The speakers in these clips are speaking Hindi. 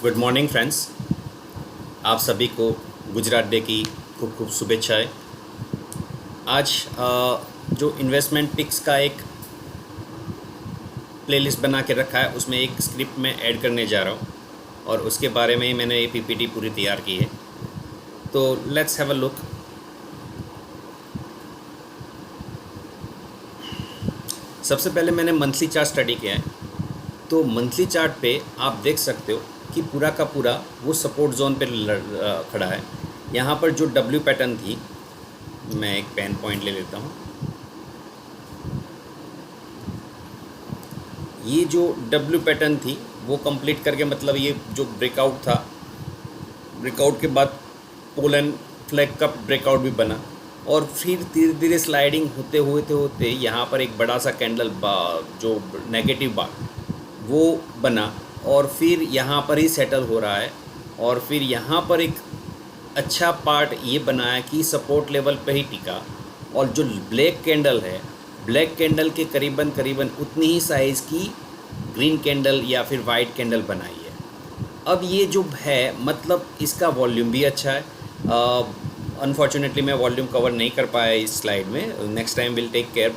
Good morning friends. आप सभी को गुजरात डे की खूब खूब शुभेच्छाएं। आज जो इन्वेस्टमेंट पिक्स का एक प्लेलिस्ट बना के रखा है उसमें एक स्क्रिप्ट में ऐड करने जा रहा हूँ और उसके बारे में ही मैंने ये पीपीटी पूरी तैयार की है। तो लेट्स हैव अ लुक। सबसे पहले मैंने मंथली चार्ट स्टडी किया है। तो मंथली चार्ट पे आप देख सकते हो कि पूरा का पूरा वो सपोर्ट जोन पे खड़ा है। यहाँ पर जो डब्ल्यू पैटर्न थी, मैं एक पेन पॉइंट ले लेता हूँ। ये जो डब्ल्यू पैटर्न थी वो कंप्लीट करके, मतलब ये जो ब्रेकआउट था, ब्रेकआउट के बाद पोल एंड फ्लैग का ब्रेकआउट भी बना और फिर धीरे धीरे स्लाइडिंग होते यहाँ पर एक बड़ा सा कैंडल जो नेगेटिव बार वो बना और फिर यहाँ पर ही सेटल हो रहा है। और फिर यहाँ पर एक अच्छा पार्ट ये बना है कि सपोर्ट लेवल पे ही टिका और जो ब्लैक कैंडल है, ब्लैक कैंडल के करीबन करीबन उतनी ही साइज़ की ग्रीन कैंडल या फिर वाइट कैंडल बनाई है। अब ये जो है, मतलब इसका वॉल्यूम भी अच्छा है। अनफॉर्चुनेटली मैं वॉल्यूम कवर नहीं कर पाया इस स्लाइड में, next time will take care.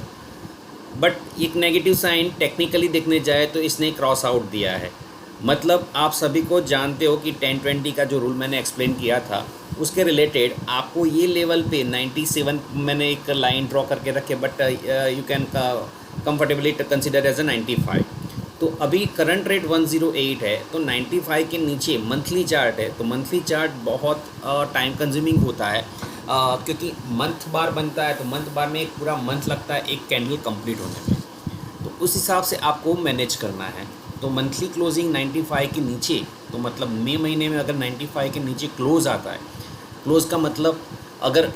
But एक नेगेटिव साइन टेक्निकली देखने जाए तो इसने क्रॉस आउट दिया है। मतलब आप सभी को जानते हो कि 10-20 का जो रूल मैंने एक्सप्लेन किया था उसके रिलेटेड आपको ये लेवल पे 97 मैंने एक लाइन ड्रॉ करके रखे, but you can comfortably consider as a 95। तो अभी करंट रेट 108 है, तो 95 के नीचे मंथली चार्ट है। तो मंथली चार्ट बहुत टाइम कंज्यूमिंग होता है क्योंकि मंथ बार बनता है, तो मंथ बार में एक पूरा मंथ लगता है एक कैंडल कंप्लीट होने में। तो उस हिसाब से आपको मैनेज करना है। तो मंथली क्लोजिंग 95 के नीचे, तो मतलब मई महीने में अगर 95 के नीचे क्लोज आता है, क्लोज का मतलब अगर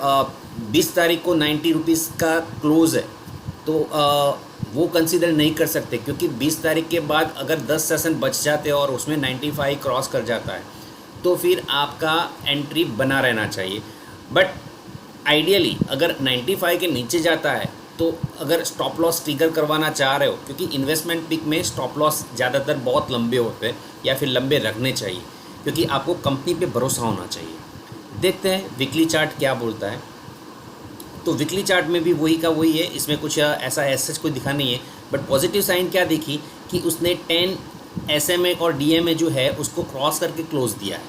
20 तारीख को 90 रुपीज़ का क्लोज है तो वो कंसीडर नहीं कर सकते, क्योंकि 20 तारीख के बाद अगर 10 सेशन बच जाते हैं और उसमें 95 क्रॉस कर जाता है तो फिर आपका एंट्री बना रहना चाहिए। बट आइडियली अगर 95 के नीचे जाता है तो अगर स्टॉप लॉस ट्रिगर करवाना चाह रहे हो, क्योंकि इन्वेस्टमेंट पिक में स्टॉप लॉस ज़्यादातर बहुत लंबे होते हैं या फिर लंबे रखने चाहिए, क्योंकि आपको कंपनी पे भरोसा होना चाहिए। देखते हैं वीकली चार्ट क्या बोलता है। तो वीकली चार्ट में भी वही का वही है, इसमें कुछ ऐसा एसेस कोई दिखा नहीं है। बट पॉजिटिव साइन क्या देखी कि उसने 10 SMA और DMA जो है उसको क्रॉस करके क्लोज दिया है।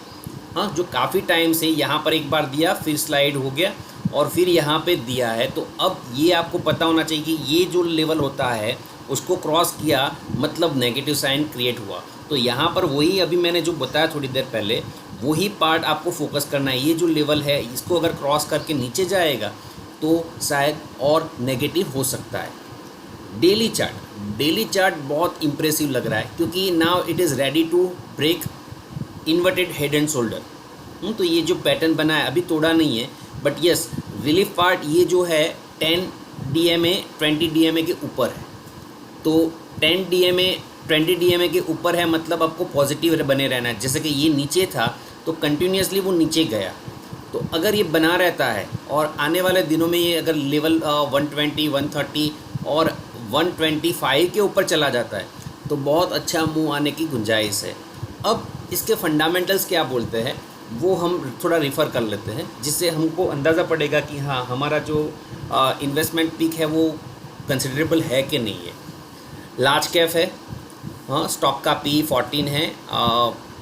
हाँ, जो काफ़ी टाइम से यहाँ पर एक बार दिया, फिर स्लाइड हो गया और फिर यहाँ पे दिया है। तो अब ये आपको पता होना चाहिए कि ये जो लेवल होता है उसको क्रॉस किया, मतलब नेगेटिव साइन क्रिएट हुआ। तो यहाँ पर वही अभी मैंने जो बताया थोड़ी देर पहले, वही पार्ट आपको फोकस करना है। ये जो लेवल है इसको अगर क्रॉस करके नीचे जाएगा तो शायद और नेगेटिव हो सकता है। डेली चार्ट बहुत इंप्रेसिव लग रहा है, क्योंकि now it is ready to break inverted head and shoulder. तो ये जो पैटर्न बना है अभी तोड़ा नहीं है, बट यस रिलीफ पार्ट ये जो है 10 DMA 20 DMA के ऊपर है। तो 10 DMA 20 DMA के ऊपर है, मतलब आपको पॉजिटिव बने रहना है। जैसे कि ये नीचे था तो कंटिन्यूसली वो नीचे गया, तो अगर ये बना रहता है और आने वाले दिनों में ये अगर लेवल 120 130 और 125 के ऊपर चला जाता है तो बहुत अच्छा मूव आने की गुंजाइश है। अब इसके फंडामेंटल्स क्या बोलते हैं वो हम थोड़ा रिफ़र कर लेते हैं, जिससे हमको अंदाज़ा पड़ेगा कि हाँ हमारा जो इन्वेस्टमेंट पीक है वो कंसिडरेबल है कि नहीं है। लार्ज कैप है, हाँ, स्टॉक का P14 है,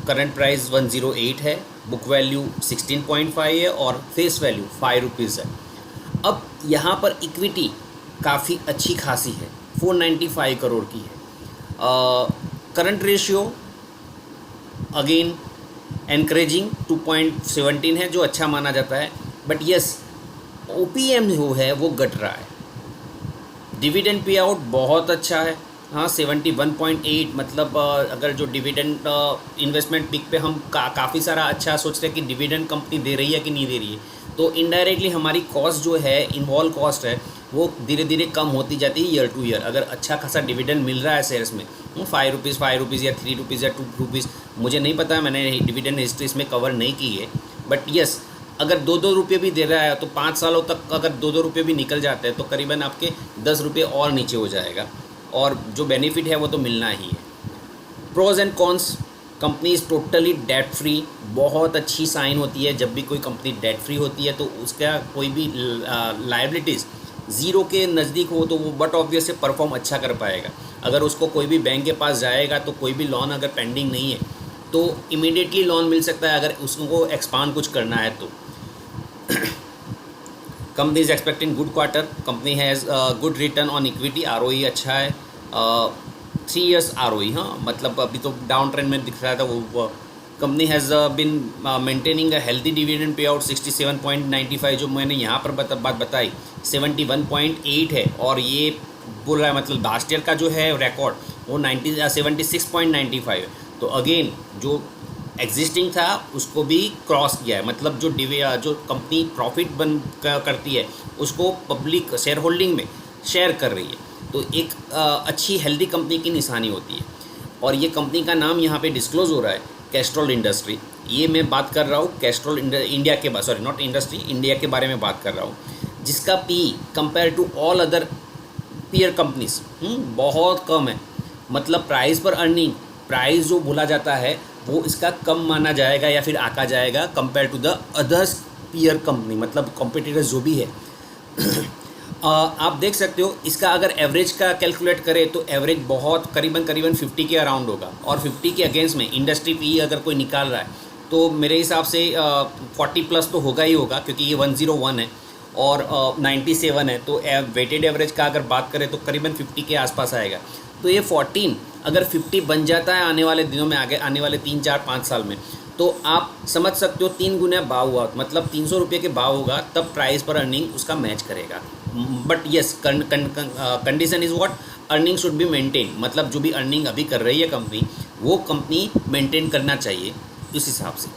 करंट प्राइस 108 है, बुक वैल्यू 16.5 है और फेस वैल्यू 5 रुपीज़ है। अब यहाँ पर इक्विटी काफ़ी अच्छी खासी है, 495 करोड़ की है। करंट रेशियो अगेन एनकरेजिंग 2.17 है, जो अच्छा माना जाता है। बट यस OPM जो है वो घट रहा है। डिविडेंड पे आउट बहुत अच्छा है, हाँ 71.8, मतलब अगर जो डिविडेंड इन्वेस्टमेंट पिक पे हम काफ़ी सारा अच्छा सोचते हैं कि डिविडेंड कंपनी दे रही है कि नहीं दे रही है, तो इनडायरेक्टली हमारी कॉस्ट जो है, इन्वॉल्व कॉस्ट है, वो धीरे धीरे कम होती जाती है ईयर टू ईयर। अगर अच्छा खासा डिविडेंड मिल रहा है शेयर्स में, 5 रुपीज़ या 3 रुपीज़ या 2 रुपीज़, मुझे नहीं पता, मैंने डिविडेंड हिस्ट्री इसमें कवर नहीं की है। बट यस अगर 2-2 रुपये भी दे रहा है तो 5 सालों तक अगर 2-2 रुपये भी निकल जाते हैं तो करीबन आपके 10 रुपये और नीचे हो जाएगा, और जो बेनिफिट है वो तो मिलना ही है। Pros and cons, company is totally debt free. बहुत अच्छी साइन होती है जब भी कोई कंपनी डेट फ्री होती है, तो उसका कोई भी लाइबिलिटीज़ ज़ीरो के नज़दीक हो तो वो बट ऑब्वियस से परफॉर्म अच्छा कर पाएगा। अगर उसको कोई भी बैंक के पास जाएगा तो कोई भी लोन अगर पेंडिंग नहीं है तो इमीडिएटली लोन मिल सकता है, अगर उसको एक्सपांड कुछ करना है तो। Company is expecting good quarter, company has good return on equity, ROE अच्छा है, 3 years ROE, हाँ मतलब अभी तो डाउन ट्रेंड में दिख रहा था वो। Company has been maintaining a healthy dividend pay out 67.95, जो मैंने यहाँ पर बात बताई 71.8 है, और ये बोल रहा है मतलब लास्ट ईयर का जो है रिकॉर्ड वो 76.95 है। तो अगेन जो एग्जिस्टिंग था उसको भी क्रॉस किया है, मतलब जो कंपनी प्रॉफिट करती है उसको पब्लिक शेयर होल्डिंग में शेयर कर रही है, तो एक अच्छी हेल्दी कंपनी की निशानी होती है। और ये कंपनी का नाम यहाँ पे डिस्क्लोज हो रहा है, कैस्ट्रॉल इंडस्ट्री। ये मैं बात कर रहा हूँ कैस्ट्रॉल इंडिया के बारे, सॉरी नॉट इंडस्ट्री, इंडिया के बारे में बात कर रहा हूँ, जिसका P compare to all other peer companies बहुत कम है। मतलब प्राइस पर अर्निंग, प्राइस जो बोला जाता है वो इसका कम माना जाएगा या फिर आका जाएगा compare to the others peer company, मतलब कॉम्पिटिटर्स जो भी है। आप देख सकते हो इसका अगर एवरेज का कैलकुलेट करें तो एवरेज बहुत करीबन 50 के अराउंड होगा, और 50 के अगेंस्ट में इंडस्ट्री पी अगर कोई निकाल रहा है तो मेरे हिसाब से 40+ तो होगा ही होगा, क्योंकि ये 101 है और 97 है, तो वेटेड एवरेज का अगर बात करें तो करीबन 50 के आसपास आएगा। तो ये 14 अगर 50 बन जाता है आने वाले दिनों में, आगे आने वाले 3, 4, 5 साल में, तो आप समझ सकते हो 3 गुना भाव हुआ, मतलब 300 रुपये के भाव होगा, तब प्राइस पर अर्निंग उसका मैच करेगा। But yes condition is what, earning should be maintain, मतलब जो भी अर्निंग अभी कर रही है कंपनी वो कंपनी मेंटेन करना चाहिए उस हिसाब से।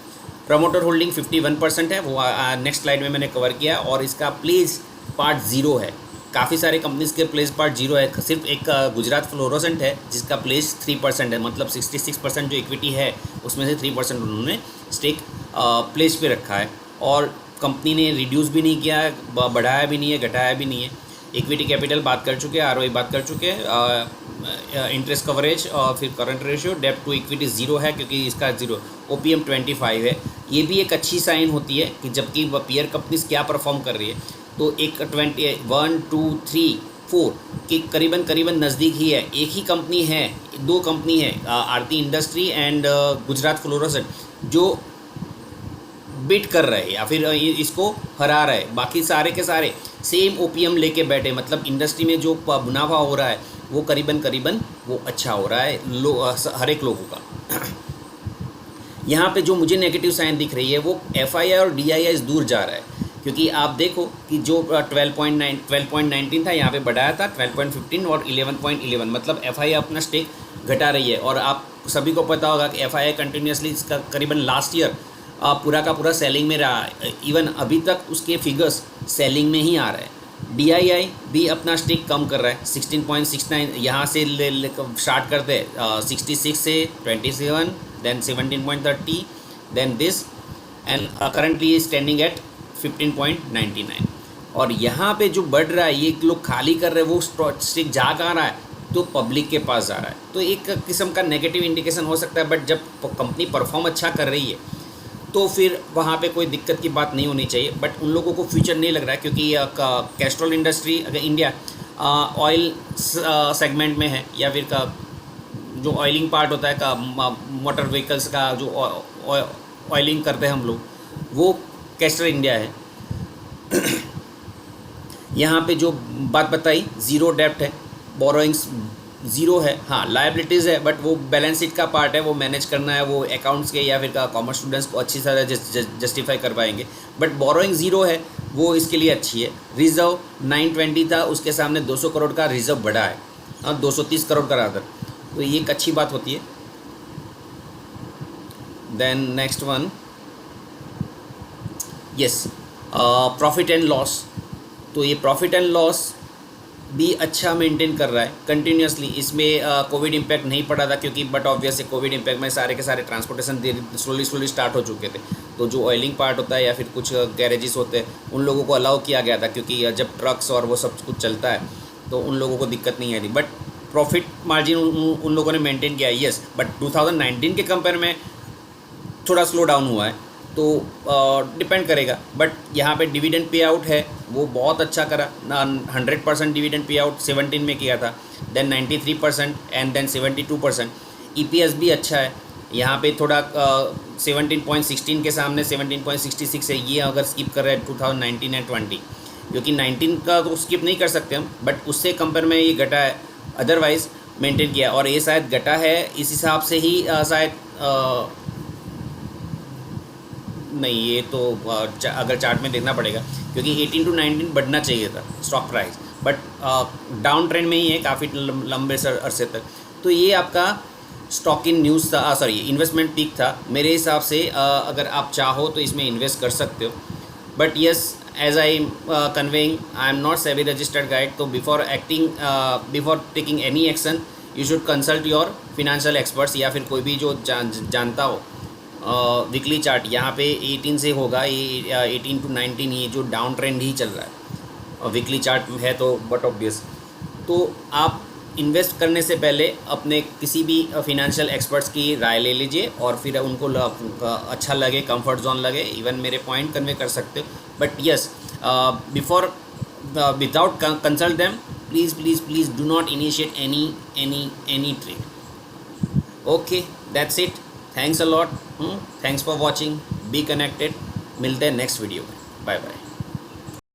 प्रमोटर होल्डिंग 51% है, वो नेक्स्ट स्लाइड में मैंने कवर किया, और इसका प्लेस पार्ट 0 है। काफ़ी सारे कंपनीज के प्लेस पार्ट 0 है, सिर्फ एक गुजरात फ्लोरोसेंट है जिसका प्लेस 3% है, मतलब 66% जो इक्विटी है उसमें से 3% उन्होंने स्टेक प्लेस पे रखा है। और कंपनी ने रिड्यूस भी नहीं किया है, बढ़ाया भी नहीं है, घटाया भी नहीं है। इक्विटी कैपिटल बात कर चुके हैं, ROE बात कर चुके हैं, इंटरेस्ट कवरेज और फिर करंट रेशियो, डेब्ट टू इक्विटी 0 है क्योंकि इसका 0, OPM 25 है। ये भी एक अच्छी साइन होती है कि जबकि पीयर कंपनीज क्या परफॉर्म कर रही है, तो एक 1, 2, 3, 4 के करीबन नज़दीक ही है। एक ही कंपनी है, 2 कंपनी है, आरती इंडस्ट्री एंड गुजरात फ्लोरोसेंट, जो बीट कर रहे हैं या फिर इसको हरा रहे, बाकी सारे के सारे सेम OPM लेके बैठे, मतलब इंडस्ट्री में जो मुनाफा हो रहा है वो करीबन वो अच्छा हो रहा है हर एक लोगों का। यहाँ पे जो मुझे नेगेटिव साइन दिख रही है वो FII और DII दूर जा रहा है, क्योंकि आप देखो कि जो 12.19 था यहाँ पे बढ़ाया था 12.15 और 11.11, मतलब FII अपना स्टेक घटा रही है। और आप सभी को पता होगा कि FII कंटिन्यूसली इसका करीबन लास्ट ईयर पूरा का पूरा सेलिंग में रहा है, इवन अभी तक उसके फिगर्स सेलिंग में ही आ रहे हैं। DII भी अपना स्टेक कम कर रहा है, 16.69 यहाँ से स्टार्ट करते हैं 66 से 27, then 17.30, then this, and currently standing at 15.99। और यहाँ पे जो बढ़ रहा है ये लोग खाली कर रहे हैं, वो स्टेक जा कहाँ रहा है, तो पब्लिक के पास जा रहा है। तो एक किस्म का नेगेटिव इंडिकेशन हो सकता है, बट जब कंपनी परफॉर्म अच्छा कर रही है तो फिर वहाँ पे कोई दिक्कत की बात नहीं होनी चाहिए। बट उन लोगों को फ्यूचर नहीं लग रहा है, क्योंकि कैस्ट्रॉल इंडस्ट्री अगर इंडिया ऑयल सेगमेंट में है, या फिर जो ऑयलिंग पार्ट होता है का मोटर व्हीकल्स का जो ऑयलिंग करते हैं हम लोग, वो कैस्ट्रॉल इंडिया है। यहाँ पे जो बात बताई 0 डेप्ट है, बोरोइंग्स 0 है, हाँ लायबिलिटीज़ है, बट वो बैलेंस शीट का पार्ट है, वो मैनेज करना है, वो अकाउंट्स के या फिर कॉमर्स स्टूडेंट्स को अच्छी तरह जस्टिफाई कर पाएंगे। बट बोरोइंग 0 है, वो इसके लिए अच्छी है। रिजर्व 920 था, उसके सामने 200 करोड़ का रिजर्व बढ़ा है, 230 करोड़ का रादर, तो ये एक अच्छी बात होती है। Then next one, yes, profit and loss. तो ये प्रॉफिट एंड लॉस भी अच्छा मेंटेन कर रहा है कंटिन्यूसली। इसमें कोविड इम्पैक्ट नहीं पड़ा था, क्योंकि बट ऑब्वियसली कोविड इम्पैक्ट में सारे के सारे ट्रांसपोर्टेशन स्लोली स्टार्ट हो चुके थे। तो जो ऑयलिंग पार्ट होता है या फिर कुछ गैरेजेस होते हैं उन लोगों को अलाउ किया गया था, क्योंकि जब ट्रक्स और वो सब कुछ चलता है तो उन लोगों को दिक्कत नहीं आई थी। बट प्रॉफिट मार्जिन उन लोगों ने मेंटेन किया है, यस, बट 2019 के कंपेयर में थोड़ा स्लो डाउन हुआ है, तो डिपेंड करेगा। बट यहाँ पे डिविडेंड पे आउट है, वो बहुत अच्छा करा। 100% डिविडेंड पे आउट 17 में किया था, देन 93% एंड देन 72%। ईपीएस भी अच्छा है, यहाँ पे थोड़ा 17.16 के सामने 17.66 है। ये अगर स्किप कर रहे हैं 2019 एंड 20, क्योंकि 19 का तो स्किप नहीं कर सकते हम, बट उससे कंपेयर में ये घटा है, अदरवाइज मेंटेन किया। और ये शायद घटा है इस हिसाब से ही शायद नहीं, ये तो अगर चार्ट में देखना पड़ेगा, क्योंकि 18 to 19 बढ़ना चाहिए था stock price, but down trend में ही है काफ़ी लंबे अरसे तक। तो ये आपका स्टॉक इन न्यूज़ था, सॉरी इन्वेस्टमेंट पीक था। मेरे हिसाब से अगर आप चाहो तो इसमें इन्वेस्ट कर सकते हो, but yes as I conveying, I am not SEBI registered guide. तो before taking any action you should consult your financial experts, या फिर कोई भी जो जानता हो। वीकली चार्ट यहाँ पे 18 से होगा, ये 18 to 19 ये जो डाउन ट्रेंड ही चल रहा है, और वीकली चार्ट है तो बट ऑब्वियस। तो आप इन्वेस्ट करने से पहले अपने किसी भी फिनेंशियल एक्सपर्ट्स की राय ले लीजिए, और फिर उनको अच्छा लगे, कंफर्ट जोन लगे, इवन मेरे पॉइंट कन्वे कर सकते हो। But yes, before without consult them, please do not initiate any trade. Okay, that's it, thanks a lot, thanks for watching, be connected. मिलते हैं नेक्स्ट वीडियो में, बाय बाय।